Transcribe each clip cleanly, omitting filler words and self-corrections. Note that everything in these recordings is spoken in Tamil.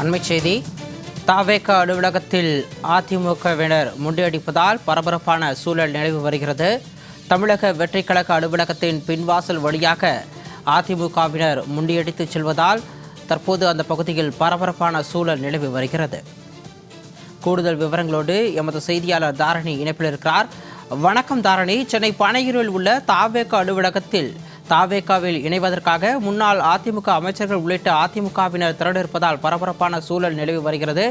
அண்மைச் செய்தி. தாவேக அலுவலகத்தில் அதிமுகவினர் முண்டியடிப்பதால் பரபரப்பான சூழல் நிலவி வருகிறது. தமிழக வெற்றிக் கழக அலுவலகத்தின் பின்வாசல் வழியாக அதிமுகவினர் முண்டியடித்து செல்வதால் தற்போது அந்த பகுதியில் பரபரப்பான சூழல் நிலவி வருகிறது. கூடுதல் விவரங்களோடு எமது செய்தியாளர் தாரணி இணைப்பில் இருக்கிறார். வணக்கம் தாரணி. சென்னை பனையூரில் உள்ள தாவேக அலுவலகத்தில் தாவேகாவில் இணைவதற்காக முன்னாள் அதிமுக அமைச்சர்கள் உள்ளிட்ட அதிமுகவினர் திரண்டிருப்பதால் பரபரப்பான சூழல் நிலவி வருகிறது.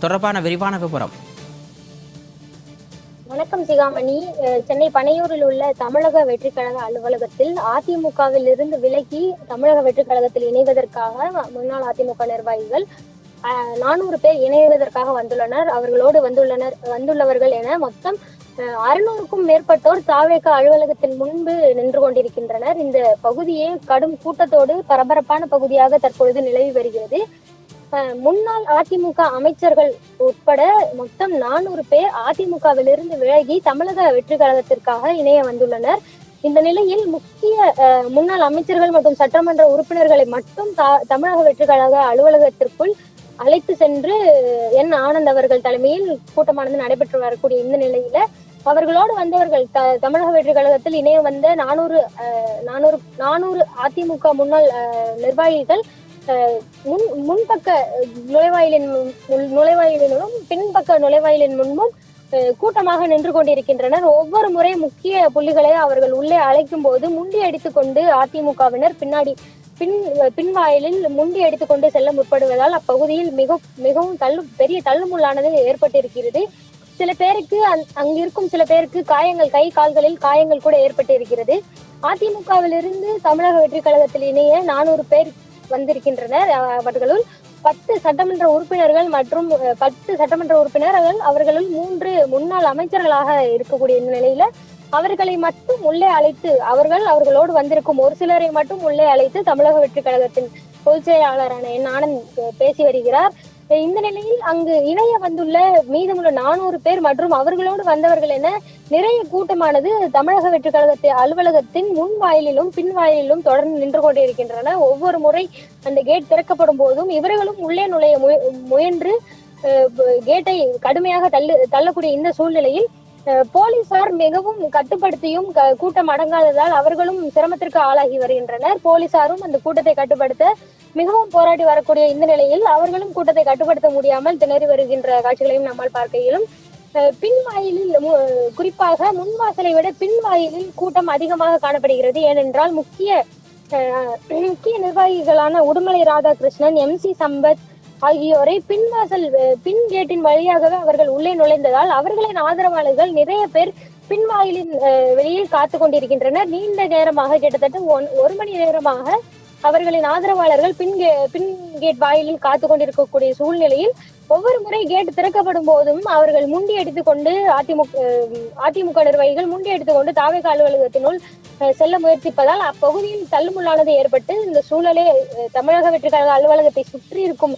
தொடர்பான விரிவான விவரம். வணக்கம் சிகாமணி. சென்னை பனையூரில் உள்ள தமிழக வெற்றிக் கழக அலுவலகத்தில் அதிமுகவில் இருந்து விலகி தமிழக வெற்றிக் கழகத்தில் இணைவதற்காக முன்னாள் அதிமுக நிர்வாகிகள் 400 பேர் இணைவதற்காக வந்துள்ளனர். அவர்களோடு வந்துள்ளவர்கள் என மொத்தம் 600க்கும் மேற்பட்டோர் தாவேக அலுவலகத்தின் முன்பு நின்று கொண்டிருக்கின்றனர். இந்த பகுதியே கடும் கூட்டத்தோடு பரபரப்பான பகுதியாக தற்பொழுது நிலவி வருகிறது. முன்னாள் அதிமுக அமைச்சர்கள் உட்பட மொத்தம் 400 பேர் அதிமுகவிலிருந்து விலகி தமிழக வெற்றி கழகத்திற்காக இணைய வந்துள்ளனர். இந்த நிலையில் முக்கிய முன்னாள் அமைச்சர்கள் மற்றும் சட்டமன்ற உறுப்பினர்களை மட்டும் தமிழக வெற்றி கழக அலுவலகத்திற்குள் அழைத்து சென்று என் ஆனந்த் அவர்கள் தலைமையில் கூட்டமானது நடைபெற்று வரக்கூடிய இந்த நிலையில அவர்களோடு வந்தவர்கள் தமிழக வெற்றி கழகத்தில் இணைய வந்த 400 அதிமுக முன்னாள் நிர்வாகிகள் முன்பக்க நுழைவாயிலினும் பின்பக்க நுழைவாயிலின் முன்பும் கூட்டமாக நின்று கொண்டிருக்கின்றனர். ஒவ்வொரு முறை முக்கிய புள்ளிகளை அவர்கள் உள்ளே அழைக்கும் போது முண்டி அடித்துக் கொண்டு அதிமுகவினர் பின்வாயிலில் முண்டி அடித்துக் கொண்டு செல்ல முற்படுவதால் அப்பகுதியில் மிகவும் பெரிய தள்ளுமுள்ளானது ஏற்பட்டிருக்கிறது. சில பேருக்கு அங்கிருக்கும் சில பேருக்கு காயங்கள், கை கால்களில் காயங்கள் கூட ஏற்பட்டு இருக்கிறது. அதிமுகவிலிருந்து தமிழக வெற்றி கழகத்தில் இணைய 400 பேர் வந்திருக்கின்றனர். அவர்களுள் 10 சட்டமன்ற உறுப்பினர்கள் மற்றும் 10 சட்டமன்ற உறுப்பினர்கள் அவர்களுள் 3 முன்னாள் அமைச்சர்களாக இருக்கக்கூடிய இந்த நிலையில அவர்களை மட்டும் உள்ளே அழைத்து அவர்களோடு வந்திருக்கும் ஒரு சிலரை மட்டும் உள்ளே அழைத்து தமிழக வெற்றி கழகத்தின் பொதுச் செயலாளரான என் ஆனந்த் பேசி வருகிறார். இந்த நிலையில் அங்கு இணைய வந்துள்ள மீதமுள்ள 400 பேர் மற்றும் அவர்களோடு வந்தவர்கள் என நிறைய கூட்டமானது தமிழக வெற்றி கழகத்தின் அலுவலகத்தின் முன் வாயிலிலும் பின் வாயிலிலும் தொடர்ந்து நின்று கொண்டிருக்கின்றன. ஒவ்வொரு முறை அந்த கேட் திறக்கப்படும் போதும் இவர்களும் உள்ளே நுழைய முயன்று கேட்டை கடுமையாக தள்ளக்கூடிய இந்த சூழ்நிலையில் போலீசார் மிகவும் கட்டுப்படுத்தியும் கூட்டம் அடங்காததால் அவர்களும் சிரமத்திற்கு ஆளாகி வருகின்றனர். போலீசாரும் அந்த கூட்டத்தை கட்டுப்படுத்த மிகவும் போராடி வரக்கூடிய இந்த நிலையில் அவர்களும் கூட்டத்தை கட்டுப்படுத்த முடியாமல் திணறி வருகின்ற காட்சிகளையும் நம்மால் பார்க்க இயலும். பின்வாயிலில் குறிப்பாக முன்வாசலை விட பின்வாயிலில் கூட்டம் அதிகமாக காணப்படுகிறது. ஏனென்றால் முக்கிய நிர்வாகிகளான உடுமலை ராதாகிருஷ்ணன், MC சம்பத் ஆகியோரை பின் கேட்டின் வழியாகவே அவர்கள் உள்ளே நுழைந்ததால் அவர்களின் ஆதரவாளர்கள் நிறைய பேர் பின்வாயிலின் வெளியில் காத்து கொண்டிருக்கின்றனர். நீண்ட நேரமாக கிட்டத்தட்ட 1 மணி நேரமாக அவர்களின் ஆதரவாளர்கள் பின் கேட் வாயிலில் காத்து கொண்டிருக்கக்கூடிய சூழ்நிலையில் ஒவ்வொரு முறை கேட் திறக்கப்படும் போதும் அவர்கள் முண்டி அடித்துக் கொண்டு அதிமுக நிர்வாகிகள் முண்டி அடித்துக் கொண்டு தாவேக அலுவலகத்தினுள் செல்ல முயற்சிப்பதால் அப்பகுதியில் தள்ளுமுள்ளானது ஏற்பட்டு இந்த சூழலே தமிழக வெற்றி கழக அலுவலகத்தை சுற்றி இருக்கும்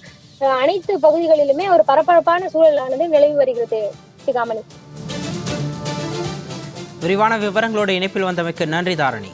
அனைத்து பகுதிகளிலுமே ஒரு பரபரப்பான சூழலானது நிலவி வருகிறது. சிகாமணி, விரிவான விவரங்களோடு இணைப்பில் வந்தமைக்கு நன்றி தாரணி.